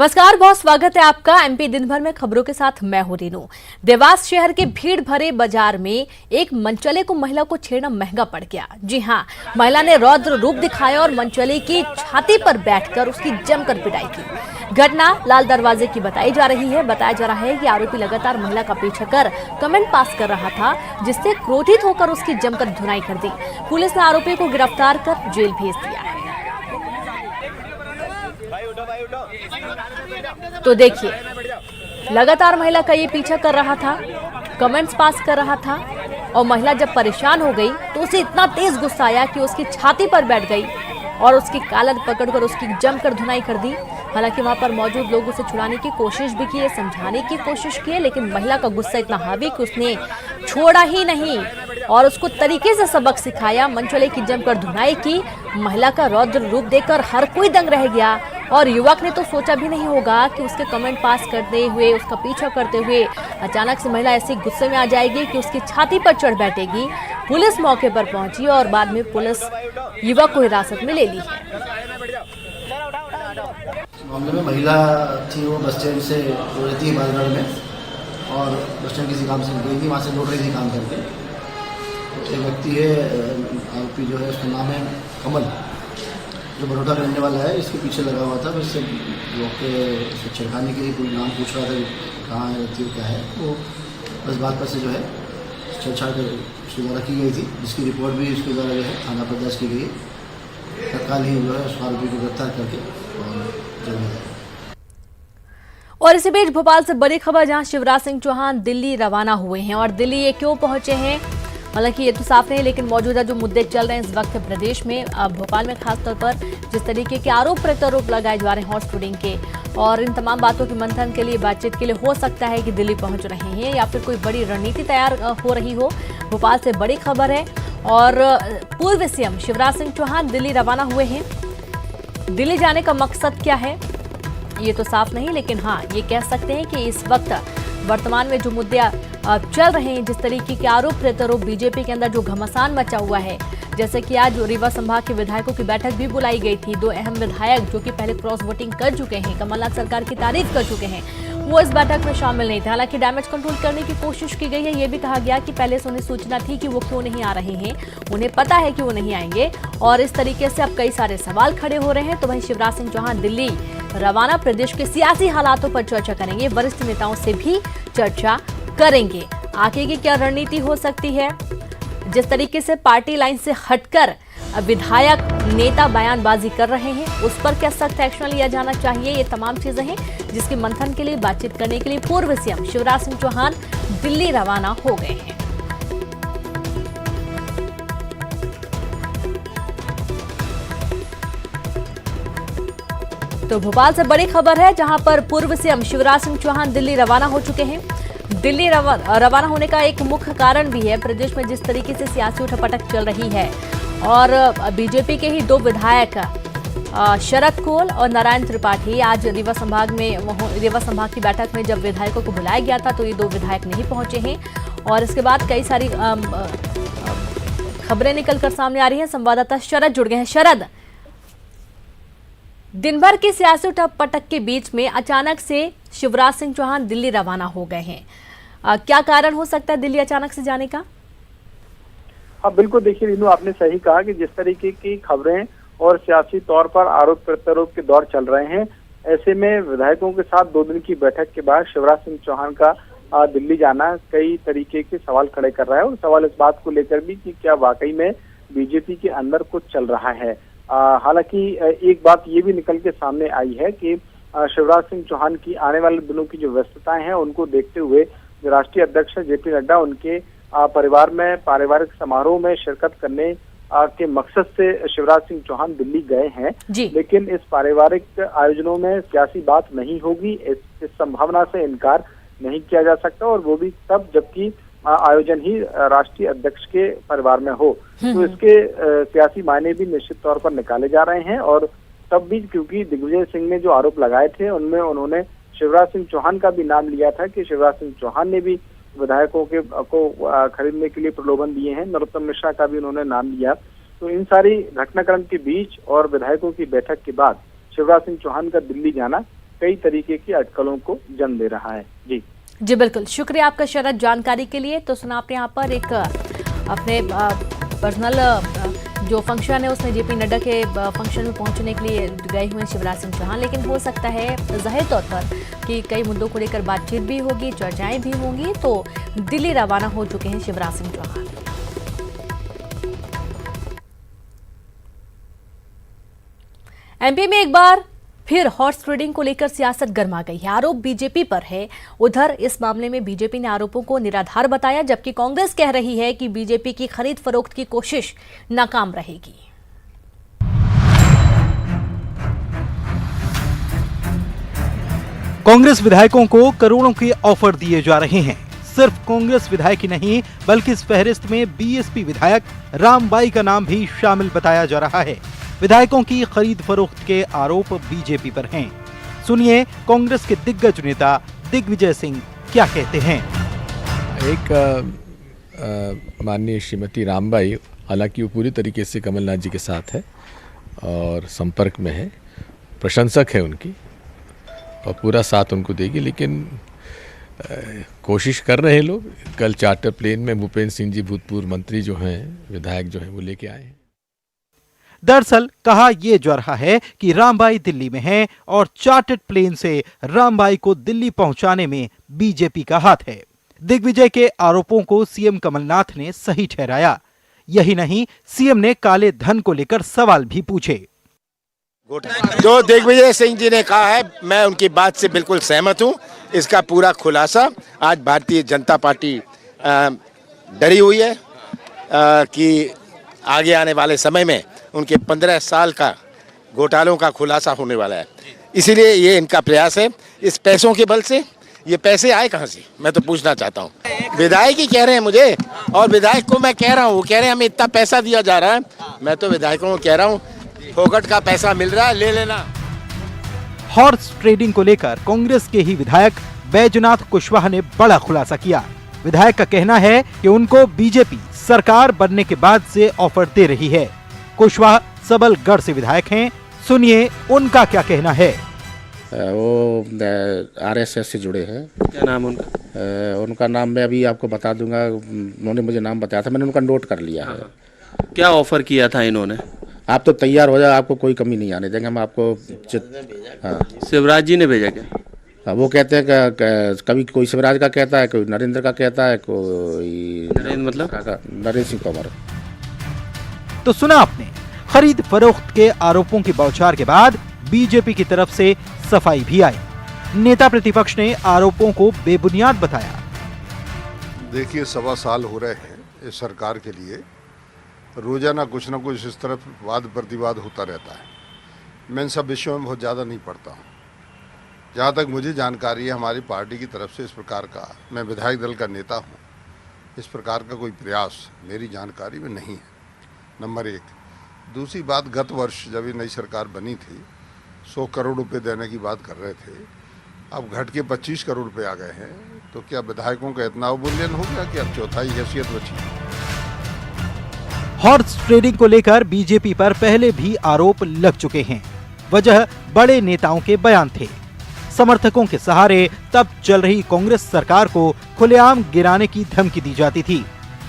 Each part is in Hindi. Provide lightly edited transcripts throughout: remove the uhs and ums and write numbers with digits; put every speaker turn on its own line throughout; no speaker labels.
नमस्कार, बहुत स्वागत है आपका एमपी दिन भर में खबरों के साथ। मैं हूं रीनू। देवास शहर के भीड़ भरे बाजार में एक मनचले को महिला को छेड़ना महंगा पड़ गया। जी हां, महिला ने रौद्र रूप दिखाया और मनचले की छाती पर बैठकर उसकी जमकर पिटाई की। घटना लाल दरवाजे की बताई जा रही है। बताया जा रहा है कि आरोपी लगातार महिला का पीछा कर कमेंट पास कर रहा था, जिससे क्रोधित होकर उसकी जमकर धुनाई कर दी। पुलिस ने आरोपी को गिरफ्तार कर जेल भेज दिया है। तो देखिए, लगातार महिला का ये पीछा कर रहा था, कमेंट्स पास कर रहा था और महिला जब परेशान हो गई तो उसे इतना तेज गुस्सा आया कि उसकी छाती पर बैठ गई और उसकी कॉलर पकड़कर उसकी जमकर धुनाई कर दी। हालांकि वहां पर मौजूद लोग उसे छुड़ाने की कोशिश भी की, समझाने की कोशिश की, लेकिन महिला का गुस्सा इतना हावी कि उसने छोड़ा ही नहीं और उसको तरीके से सबक सिखाया। मनचले की जमकर धुनाई की। महिला का रौद्र रूप देखकर हर कोई दंग रह गया और युवक ने तो सोचा भी नहीं होगा कि उसके कमेंट पास करते हुए, उसका पीछा करते हुए अचानक से महिला ऐसे गुस्से में आ जाएगी कि उसकी छाती पर चढ़ बैठेगी। पुलिस मौके पर पहुंची और बाद में पुलिस युवक को हिरासत में ले ली है।
मामले में महिला थी, वो बस स्टैंड से रहती है बालगढ़ में और बस स्टैंड किसी काम से गई थी, वहाँ से लौट रही थी काम करके। तो एक व्यक्ति है, आरोपी जो है उसका नाम है कमल, जो बड़ौदा रहने वाला है, इसके पीछे लगा हुआ था। इससे लोग के छिड़काने के लिए कोई नाम पूछ रहा था, कहाँ रहती है क्या है। वो बस बात पर से जो है छेड़छाड़ उसके द्वारा की गई थी, जिसकी रिपोर्ट भी उसके द्वारा जो है थाना पर दर्ज की गई। तत्काल ही जो है उस आरोपी को गिरफ्तार करके
और इसी बीच भोपाल से बड़ी खबर, जहां शिवराज सिंह चौहान दिल्ली रवाना हुए हैं। और दिल्ली ये क्यों पहुंचे हैं, हालांकि ये तो साफ नहीं, लेकिन मौजूदा जो मुद्दे चल रहे हैं इस वक्त प्रदेश में, भोपाल में खासतौर पर जिस तरीके के आरोप प्रत्यारोप लगाए जा रहे हैं हॉर्स ट्रेडिंग के, और इन तमाम बातों के मंथन के लिए, बातचीत के लिए हो सकता है कि दिल्ली पहुंच रहे हैं या फिर कोई बड़ी रणनीति तैयार हो रही हो। भोपाल से बड़ी खबर है और पूर्व सीएम शिवराज सिंह चौहान दिल्ली रवाना हुए हैं। दिल्ली जाने का मकसद क्या है ये तो साफ नहीं, लेकिन हाँ, ये कह सकते हैं कि इस वक्त वर्तमान में जो मुद्दे चल रहे हैं, जिस तरीके के आरोप प्रत्यारोप, बीजेपी के अंदर जो घमासान मचा हुआ है, जैसे कि आज रीवा संभाग के विधायकों की बैठक भी बुलाई गई थी। 2 अहम विधायक जो कि पहले क्रॉस वोटिंग कर चुके हैं, कमलनाथ सरकार की तारीफ कर चुके हैं, वो इस बैठक में शामिल नहीं थे। हालांकि डैमेज कंट्रोल करने की कोशिश की गई है। ये भी कहा गया कि पहले से उन्हें सूचना थी कि वो क्यों नहीं आ रहे हैं, उन्हें पता है कि वो नहीं आएंगे और इस तरीके से अब कई सारे सवाल खड़े हो रहे हैं। तो वहीं शिवराज सिंह चौहान दिल्ली रवाना, प्रदेश के सियासी हालातों पर चर्चा करेंगे, वरिष्ठ नेताओं से भी चर्चा करेंगे। आगे की क्या रणनीति हो सकती है, जिस तरीके से पार्टी लाइन से हटकर विधायक नेता बयानबाजी कर रहे हैं, उस पर क्या सख्त एक्शन लिया जाना चाहिए, ये तमाम चीजें हैं जिसके मंथन के लिए, बातचीत करने के लिए पूर्व सीएम शिवराज सिंह चौहान दिल्ली रवाना हो गए हैं। तो भोपाल से बड़ी खबर है, जहां पर पूर्व सीएम शिवराज सिंह चौहान दिल्ली रवाना हो चुके हैं। दिल्ली रवाना होने का एक मुख्य कारण भी है प्रदेश में जिस तरीके से सियासी उठापटक चल रही है और बीजेपी के ही 2 विधायक शरद कोल और नारायण त्रिपाठी आज रीवा संभाग की बैठक में जब विधायकों को बुलाया गया था तो ये 2 विधायक नहीं पहुंचे हैं और इसके बाद कई सारी खबरें निकलकर सामने आ रही हैं। संवाददाता शरद जुड़ गए हैं। शरद, दिन भर की सियासी उठापटक के बीच में अचानक से शिवराज सिंह चौहान दिल्ली रवाना हो गए हैं, क्या कारण हो सकता है दिल्ली अचानक से जाने का?
हाँ बिल्कुल, देखिए रीनू, आपने सही कहा कि जिस तरीके की खबरें और सियासी तौर पर आरोप प्रत्यारोप के दौर चल रहे हैं, ऐसे में विधायकों के साथ 2 दिन की बैठक के बाद शिवराज सिंह चौहान का दिल्ली जाना कई तरीके के सवाल खड़े कर रहा है। और सवाल इस बात को लेकर भी कि क्या वाकई में बीजेपी के अंदर कुछ चल रहा है। हालांकि एक बात ये भी निकल के सामने आई है कि शिवराज सिंह चौहान की आने वाले दिनों की जो व्यस्तताएं हैं, उनको देखते हुए जो राष्ट्रीय अध्यक्ष जेपी नड्डा उनके परिवार में पारिवारिक समारोह में शिरकत करने के मकसद से शिवराज सिंह चौहान दिल्ली गए हैं। लेकिन इस पारिवारिक आयोजनों में सियासी बात नहीं होगी, इस संभावना से इनकार नहीं किया जा सकता, और वो भी तब जबकि आयोजन ही राष्ट्रीय अध्यक्ष के परिवार में हो। तो इसके सियासी मायने भी निश्चित तौर पर निकाले जा रहे हैं। और तब भी क्योंकि दिग्विजय सिंह ने जो आरोप लगाए थे उनमें उन्होंने शिवराज सिंह चौहान का भी नाम लिया था कि शिवराज सिंह चौहान ने भी विधायकों को खरीदने के लिए प्रलोभन दिए हैं, नरोत्तम मिश्रा का भी उन्होंने नाम लिया। तो इन सारी घटनाक्रम के बीच और विधायकों की बैठक के बाद शिवराज सिंह चौहान का दिल्ली जाना कई तरीके की अटकलों को जन्म दे रहा है।
जी बिल्कुल, शुक्रिया आपका शरद जानकारी के लिए। तो सुना आपने यहाँ पर एक अपने पर्सनल जो फंक्शन है उसमें जेपी नड्डा के फंक्शन में पहुंचने के लिए गए हुए शिवराज सिंह चौहान, लेकिन हो सकता है जाहिर तौर पर कि कई मुद्दों को लेकर बातचीत भी होगी, चर्चाएं भी होंगी। तो दिल्ली रवाना हो चुके हैं शिवराज सिंह चौहान। एमपी में एक बार फिर हॉर्स ट्रेडिंग को लेकर सियासत गर्मा गई है। आरोप बीजेपी पर है। उधर इस मामले में बीजेपी ने आरोपों को निराधार बताया, जबकि कांग्रेस कह रही है कि बीजेपी की खरीद फरोख्त की कोशिश नाकाम रहेगी।
कांग्रेस विधायकों को करोड़ों के ऑफर दिए जा रहे हैं। सिर्फ कांग्रेस विधायक ही नहीं, बल्कि इस फहरिस्त में बीएसपी विधायक रामबाई का नाम भी शामिल बताया जा रहा है। विधायकों की खरीद फरोख्त के आरोप बीजेपी पर हैं। सुनिए कांग्रेस के दिग्गज नेता दिग्विजय सिंह क्या कहते हैं।
एक माननीय श्रीमती रामबाई, हालांकि वो पूरी तरीके से कमलनाथ जी के साथ है और संपर्क में है, प्रशंसक है उनकी और पूरा साथ उनको देगी, लेकिन कोशिश कर रहे हैं लोग। कल चार्टर प्लेन में भूपेंद्र सिंह जी भूतपूर्व मंत्री जो हैं, विधायक जो हैं, वो लेके आए हैं।
दरअसल कहा यह जा रहा है कि रामबाई दिल्ली में हैं और चार्टर्ड प्लेन से रामबाई को दिल्ली पहुंचाने में बीजेपी का हाथ है। दिग्विजय के आरोपों को सीएम कमलनाथ ने सही ठहराया। यही नहीं, सीएम ने काले धन को लेकर सवाल भी पूछे।
जो दिग्विजय सिंह जी ने कहा है, मैं उनकी बात से बिल्कुल सहमत हूं। इसका पूरा खुलासा आज भारतीय जनता पार्टी डरी हुई है कि आगे आने वाले समय में उनके 15 साल का घोटालों का खुलासा होने वाला है। इसीलिए ये इनका प्रयास है। इस पैसों के बल से ये पैसे आए कहाँ से, मैं तो पूछना चाहता हूँ। विधायक ही कह रहे हैं मुझे, और विधायक को मैं कह रहा हूँ, वो कह रहे हैं हमें इतना पैसा दिया जा रहा है। मैं तो विधायकों को कह रहा हूँ, फोकट का पैसा मिल रहा है, ले लेना।
हॉर्स ट्रेडिंग को लेकर कांग्रेस के ही विधायक बैजनाथ कुशवाहा ने बड़ा खुलासा किया। विधायक का कहना है कि उनको बीजेपी सरकार बनने के बाद से ऑफर दे रही है। कुशवाहा सबलगढ़ से विधायक हैं, सुनिए उनका क्या कहना है।
वो आरएसएस से जुड़े हैं।
क्या नाम उनका?
उनका नाम मैं अभी आपको बता दूंगा। उन्होंने मुझे नाम बताया था, मैंने उनका नोट कर लिया है।
क्या ऑफर किया था इन्होंने?
आप तो तैयार हो जाए, आपको कोई कमी नहीं आने देंगे हम आपको। हाँ,
शिवराज जी ने भेजा क्या?
वो कहते हैं कि कभी कोई शिवराज का कहता है, कोई नरेंद्र का कहता है, कोई
नरेंद्र मतलब
नरेंद्र सिंह तोमर।
तो सुना आपने, खरीद फरोख्त के आरोपों की बौछार के बाद बीजेपी की तरफ से सफाई भी आई। नेता प्रतिपक्ष ने आरोपों को बेबुनियाद बताया।
देखिए, 1.25 साल हो रहे हैं इस सरकार के लिए, रोजाना कुछ न कुछ इस तरफ वाद प्रतिवाद होता रहता है। मैं इन सब विषयों में बहुत ज़्यादा नहीं पढ़ता हूँ। जहाँ तक मुझे जानकारी है, हमारी पार्टी की तरफ से इस प्रकार का, मैं विधायक दल का नेता हूँ, इस प्रकार का कोई प्रयास मेरी जानकारी में नहीं है, नंबर 1। दूसरी बात, गत वर्ष जब ये नई सरकार बनी थी, 100 करोड़ रुपए देने की बात कर रहे थे, अब घट के 25 करोड़ रुपए आ गए हैं। तो क्या विधायकों का इतना अवमूल्यन हो गया कि अब चौथाई हैसियत बची?
हॉर्स ट्रेडिंग को लेकर बीजेपी पर पहले भी आरोप लग चुके हैं। वजह बड़े नेताओं के बयान थे। समर्थकों के सहारे तब चल रही कांग्रेस सरकार को खुलेआम गिराने की धमकी दी जाती थी।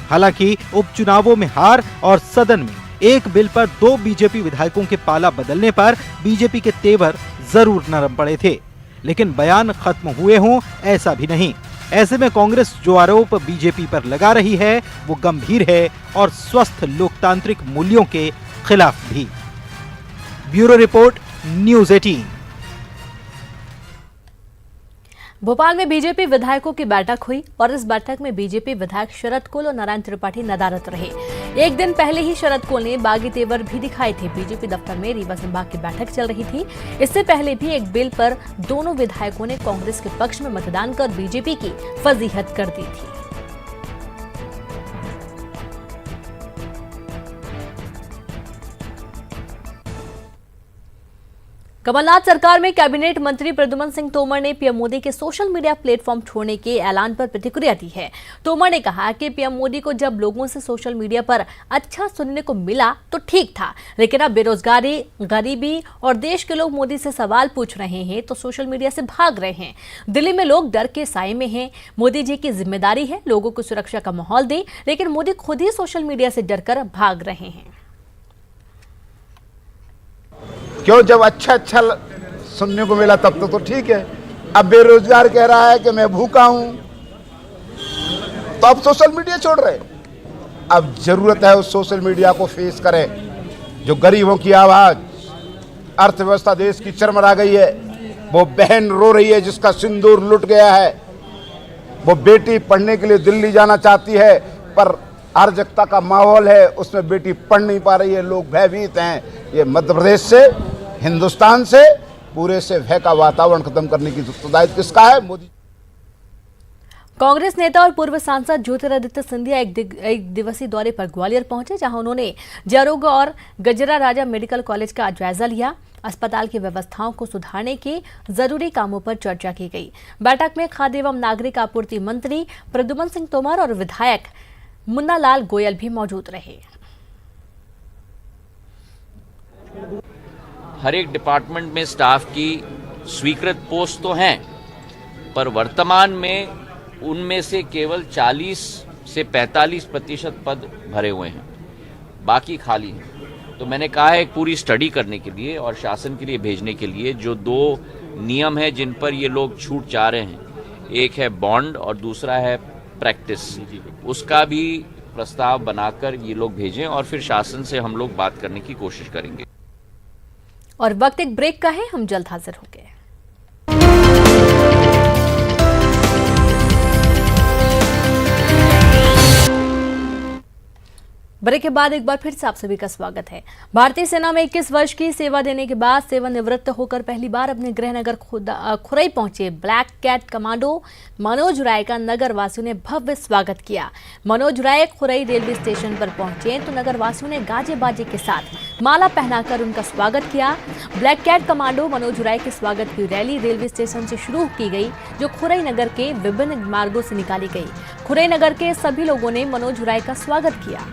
हालांकि उपचुनावों में हार और सदन में एक बिल पर 2 बीजेपी विधायकों के पाला बदलने पर बीजेपी के तेवर जरूर नरम पड़े थे, लेकिन बयान खत्म हुए हों ऐसा भी नहीं। ऐसे में कांग्रेस जो आरोप बीजेपी पर लगा रही है वो गंभीर है और स्वस्थ लोकतांत्रिक मूल्यों के खिलाफ भी। Bureau report, news 18।
भोपाल में बीजेपी विधायकों की बैठक हुई और इस बैठक में बीजेपी विधायक शरद कोल और नारायण त्रिपाठी नदारत रहे। एक दिन पहले ही शरद कोल ने बागी तेवर भी दिखाए थे। बीजेपी दफ्तर में रीवा संभाग की बैठक चल रही थी। इससे पहले भी एक बिल पर दोनों विधायकों ने कांग्रेस के पक्ष में मतदान कर बीजेपी की फजीहत कर दी थी। कमलनाथ सरकार में कैबिनेट मंत्री प्रद्युम्न सिंह तोमर ने पीएम मोदी के सोशल मीडिया प्लेटफॉर्म छोड़ने के ऐलान पर प्रतिक्रिया दी है। तोमर ने कहा कि पीएम मोदी को जब लोगों से सोशल मीडिया पर अच्छा सुनने को मिला तो ठीक था, लेकिन अब बेरोजगारी, गरीबी और देश के लोग मोदी से सवाल पूछ रहे हैं तो सोशल मीडिया से भाग रहे हैं। दिल्ली में लोग डर के साए में हैं। मोदी जी की जिम्मेदारी है लोगों को सुरक्षा का माहौल दे, लेकिन मोदी खुद ही सोशल मीडिया से डरकर भाग रहे हैं।
क्यों, जब अच्छा सुनने को मिला तब तो ठीक है। अब बेरोजगार कह रहा है कि मैं भूखा हूं, तो अब सोशल मीडिया छोड़ रहे। अब जरूरत है उस सोशल मीडिया को फेस करें। जो गरीबों की आवाज, अर्थव्यवस्था देश की चरमरा गई है, वो बहन रो रही है जिसका सिंदूर लुट गया है, वो बेटी पढ़ने के लिए दिल्ली जाना चाहती है पर अराजकता का माहौल है, उसमें बेटी पढ़ नहीं पा रही है, लोग भयभीत हैं। ये मध्य प्रदेश से, हिंदुस्तान से, पूरे से भय का वातावरण खत्म करने की दायित्व किसका है? मोदी।
कांग्रेस नेता और पूर्व सांसद ज्योतिरादित्य सिंधिया एक दिवसीय दौरे पर ग्वालियर पहुंचे, जहां उन्होंने जयरोग और गजरा राजा मेडिकल कॉलेज का जायजा लिया। अस्पताल की व्यवस्थाओं को सुधारने के जरूरी कामों पर चर्चा की गई। बैठक में खाद्य एवं नागरिक आपूर्ति मंत्री प्रद्युम्न सिंह तोमर और विधायक मुन्ना लाल गोयल भी मौजूद रहे।
हर एक डिपार्टमेंट में स्टाफ की स्वीकृत पोस्ट तो हैं, पर वर्तमान में उनमें से केवल 40 से 45% पद भरे हुए हैं, बाकी खाली हैं। तो मैंने कहा है एक पूरी स्टडी करने के लिए और शासन के लिए भेजने के लिए जो 2 नियम हैं जिन पर ये लोग छूट चाह रहे हैं, एक है बॉन्ड और दूसरा है प्रैक्टिस, उसका भी प्रस्ताव बनाकर ये लोग भेजें और फिर शासन से हम लोग बात करने की कोशिश करेंगे।
और वक्त एक ब्रेक का है, हम जल्द हाजिर होंगे। ब्रेक के बाद एक बार फिर से आप सभी का स्वागत है। भारतीय सेना में 21 वर्ष की सेवा देने के बाद सेवानिवृत्त होकर पहली बार अपने गृहनगर खुरई पहुंचे ब्लैक कैट कमांडो मनोज राय का नगर वासियों ने भव्य स्वागत किया। मनोज राय खुरई रेलवे स्टेशन पर पहुंचे तो नगर वासियों ने गाजे बाजे के साथ माला पहनाकर उनका स्वागत किया। ब्लैक कैट कमांडो मनोज राय के स्वागत की रैली रेलवे स्टेशन से शुरू की गई, जो खुरई नगर के विभिन्न मार्गों से निकाली गई। खुरई नगर के सभी लोगों ने मनोज राय का स्वागत किया।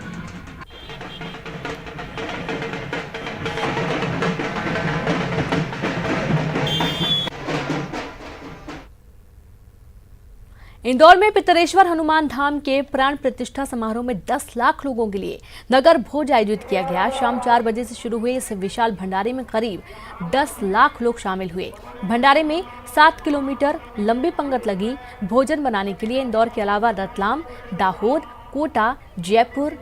इंदौर में पितरेश्वर हनुमान धाम के प्राण प्रतिष्ठा समारोह में 10 लाख लोगों के लिए नगर भोज आयोजित किया गया। शाम 4 बजे से शुरू हुए इस विशाल भंडारे में करीब 10 लाख लोग शामिल हुए। भंडारे में 7 किलोमीटर लंबी पंगत लगी। भोजन बनाने के लिए इंदौर के अलावा रतलाम, दाहोद, कोटा, जयपुर,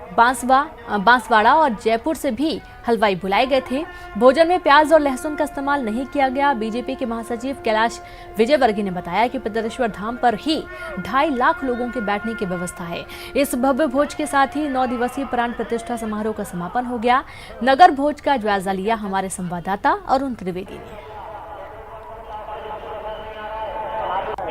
बांसवाड़ा और जयपुर से भी हलवाई बुलाए गए थे। भोजन में प्याज और लहसुन का इस्तेमाल नहीं किया गया। बीजेपी के महासचिव कैलाश विजयवर्गीय ने बताया कि पितरेश्वर धाम पर ही 2.5 लाख लोगों के बैठने की व्यवस्था है। इस भव्य भोज के साथ ही 9 दिवसीय प्राण प्रतिष्ठा समारोह का समापन हो गया। नगर भोज का जायजा लिया हमारे संवाददाता अरुण त्रिवेदी ने।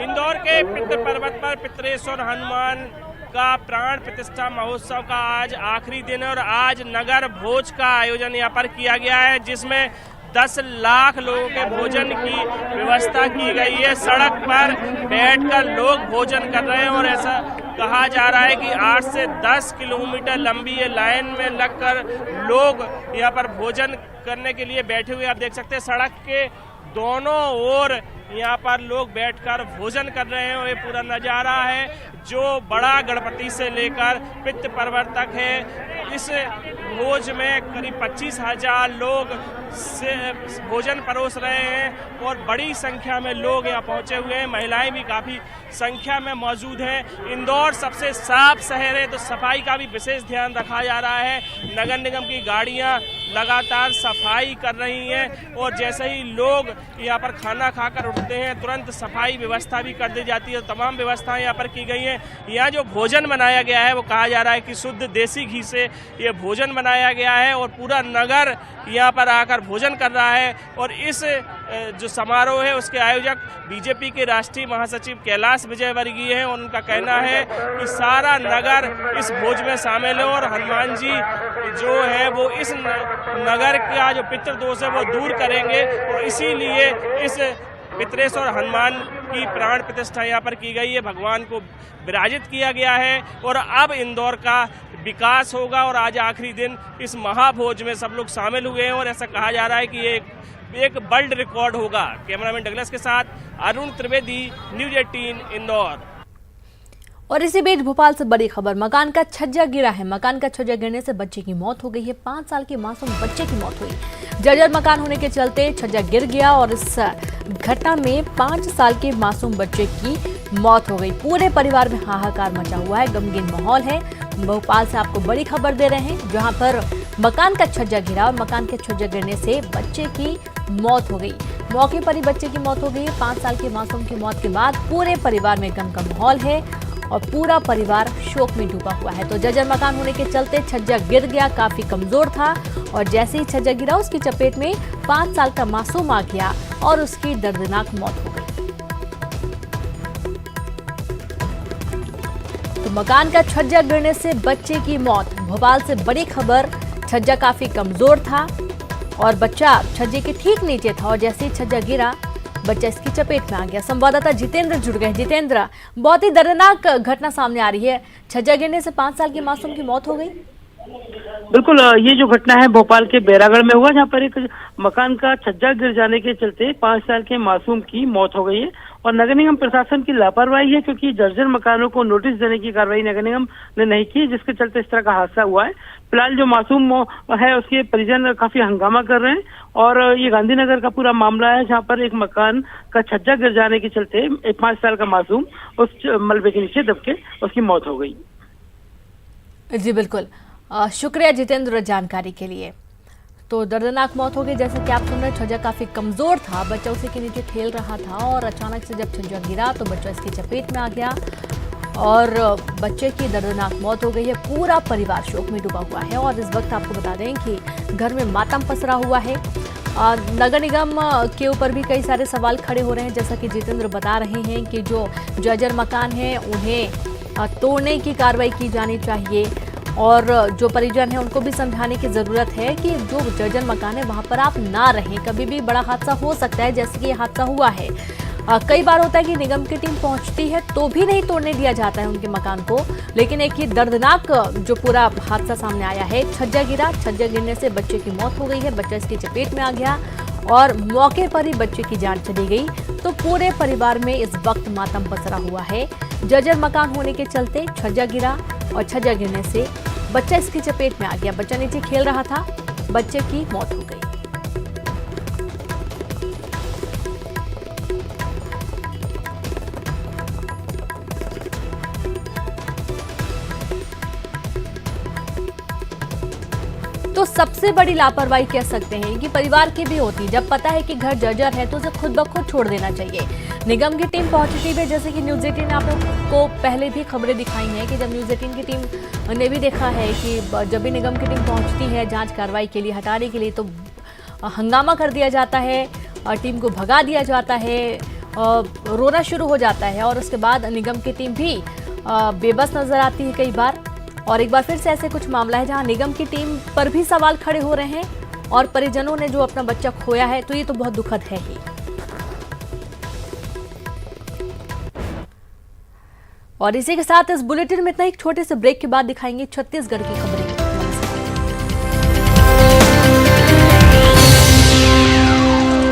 इंदौर के पितृ पर्वत पर पितरेश्वर हनुमान का प्राण प्रतिष्ठा महोत्सव का आज आखिरी दिन है और आज नगर भोज का आयोजन यहाँ पर किया गया है, जिसमें 10 लाख लोगों के भोजन की व्यवस्था की गई है। सड़क पर बैठकर लोग भोजन कर रहे हैं और ऐसा कहा जा रहा है कि 8 से 10 किलोमीटर लंबी ये लाइन में लगकर लोग यहाँ पर भोजन करने के लिए बैठे हुए। आप देख सकते हैं सड़क के दोनों ओर यहाँ पर लोग बैठकर भोजन कर रहे हैं और ये पूरा नज़ारा है जो बड़ा गणपति से लेकर पितृ पर्वत तक है। इस भोज में करीब 25,000 लोग से भोजन परोस रहे हैं और बड़ी संख्या में लोग यहाँ पहुँचे हुए हैं। महिलाएं भी काफ़ी संख्या में मौजूद हैं। इंदौर सबसे साफ शहर है तो सफाई का भी विशेष ध्यान रखा जा रहा है। नगर निगम की गाड़ियाँ लगातार सफाई कर रही हैं और जैसे ही लोग यहाँ पर खाना खाकर उठते हैं तुरंत सफाई व्यवस्था भी कर दी जाती है। तमाम व्यवस्थाएं यहाँ पर की गई हैं। यहाँ जो भोजन बनाया गया है वो कहा जा रहा है कि शुद्ध देसी घी से ये भोजन बनाया गया है और पूरा नगर यहाँ पर आकर भोजन कर रहा है और इस जो समारोह है उसके आयोजक बीजेपी के राष्ट्रीय महासचिव कैलाश विजयवर्गीय हैं और उनका कहना है कि सारा नगर इस भोज में शामिल है और हनुमान जी जो है वो इस नगर का जो पितृदोष है वो दूर करेंगे और इसीलिए इस पितरेश्वर हनुमान की प्राण प्रतिष्ठा यहाँ पर की गई है। भगवान को विराजित किया गया है और अब इंदौर का विकास होगा और आज आखिरी दिन इस महाभोज में सब लोग शामिल हुए हैं और ऐसा कहा जा रहा है कि ये एक वर्ल्ड रिकॉर्ड होगा। कैमरामैन डगलस के साथ अरुण त्रिवेदी, न्यूज 18 इंदौर।
और इसी बीच भोपाल से बड़ी खबर, मकान का छज्जा गिरा है। मकान का छज्जा गिरने से बच्चे की मौत हो गई है। 5 साल के मासूम बच्चे की मौत हुई। जर्जर मकान होने के चलते छज्जा गिर गया और इस घटना में 5 साल के मासूम बच्चे की मौत हो गई। पूरे परिवार में हाहाकार मचा हुआ है, गमगीन माहौल है। भोपाल से आपको बड़ी खबर दे रहे हैं, जहां पर मकान का छज्जा गिरा और मकान के छज्जा गिरने से बच्चे की मौत हो गई। मौके पर ही बच्चे की मौत हो गई। 5 साल के मासूम की मौत के बाद पूरे परिवार में गम का माहौल है और पूरा परिवार शोक में डूबा हुआ है। तो जर्जर मकान होने के चलते छज्जा गिर गया, काफी कमजोर था और जैसे ही छज्जा गिरा उसकी चपेट में 5 साल का मासूम आ गया और उसकी दर्दनाक मौत हो गई। तो मकान का छज्जा गिरने से बच्चे की मौत। भोपाल से बड़ी खबर, छज्जा काफी कमजोर था और बच्चा छज्जे के ठीक नीचे था और जैसे ही छज्जा गिरा बच्चा इसकी चपेट में आ गया। संवाददाता जितेंद्र जुड़ गए। जितेंद्र, बहुत ही दर्दनाक घटना सामने आ रही है। छज्जा गिरने से 5 साल के मासूम की मौत हो गई।
बिल्कुल, ये जो घटना है भोपाल के बैरागढ़ में हुआ, जहाँ पर एक मकान का छज्जा गिर जाने के चलते 5 साल के मासूम की मौत हो गई है और नगर निगम प्रशासन की लापरवाही है, क्योंकि जर्जर मकानों को नोटिस देने की कार्रवाई नगर निगम ने नहीं की, जिसके चलते इस तरह का हादसा हुआ है। फिलहाल जो मासूम है उसके परिजन काफी हंगामा कर रहे हैं और ये गांधीनगर का पूरा मामला है, जहाँ पर एक मकान का छज्जा गिर जाने के चलते एक 5 साल का मासूम उस मलबे के नीचे दब के उसकी मौत हो गई।
जी बिल्कुल, शुक्रिया जितेंद्र जानकारी के लिए। तो दर्दनाक मौत हो गई। जैसे कि आप सुन रहे, छज्जा काफी कमजोर था, बच्चा उसी के नीचे खेल रहा था और अचानक से जब छज्जा गिरा तो बच्चा इसकी चपेट में आ गया और बच्चे की दर्दनाक मौत हो गई है। पूरा परिवार शोक में डूबा हुआ है और इस वक्त आपको बता दें कि घर में मातम पसरा हुआ है। नगर निगम के ऊपर भी कई सारे सवाल खड़े हो रहे हैं, जैसा कि जितेंद्र बता रहे हैं कि जो जर्जर मकान है उन्हें तोड़ने की कार्रवाई की जानी चाहिए और जो परिजन है उनको भी समझाने की जरूरत है कि जो जर्जर मकान है वहां पर आप ना रहें, कभी भी बड़ा हादसा हो सकता है, जैसे कि ये हादसा हुआ है। कई बार होता है कि निगम की टीम पहुंचती है तो भी नहीं तोड़ने दिया जाता है उनके मकान को, लेकिन एक ही दर्दनाक जो पूरा हादसा सामने आया है, छज्जा गिरा, छज्जा गिरने से बच्चे की मौत हो गई है, बच्चा इसकी चपेट में आ गया और मौके पर ही बच्चे की जान चली गई। तो पूरे परिवार में इस वक्त मातम पसरा हुआ है। जर्जर मकान होने के चलते छज्जा गिरा और छज्जा गिरने से बच्चा इसकी चपेट में आ गया, बच्चा नीचे खेल रहा था, बच्चे की मौत हो गई। तो सबसे बड़ी लापरवाही कह सकते हैं कि परिवार की भी होती, जब पता है कि घर जर्जर है तो उसे खुद ब खुद छोड़ देना चाहिए। निगम की टीम पहुंचती है, जैसे कि न्यूज 18 ने आप लोग को पहले भी खबरें दिखाई हैं कि जब न्यूज 18 की टीम ने भी देखा है कि जब भी निगम की टीम पहुंचती है जांच कार्रवाई के लिए, हटाने के लिए, तो हंगामा कर दिया जाता है, टीम को भगा दिया जाता है, रोना शुरू हो जाता है और उसके बाद निगम की टीम भी बेबस नजर आती है कई बार। और एक बार फिर से ऐसे कुछ मामला है जहां निगम की टीम पर भी सवाल खड़े हो रहे हैं और परिजनों ने जो अपना बच्चा खोया है, तो ये तो बहुत दुखद है ही। और इसी के साथ इस बुलेटिन में इतना, एक छोटे से ब्रेक के बाद दिखाएंगे छत्तीसगढ़ की खबरें।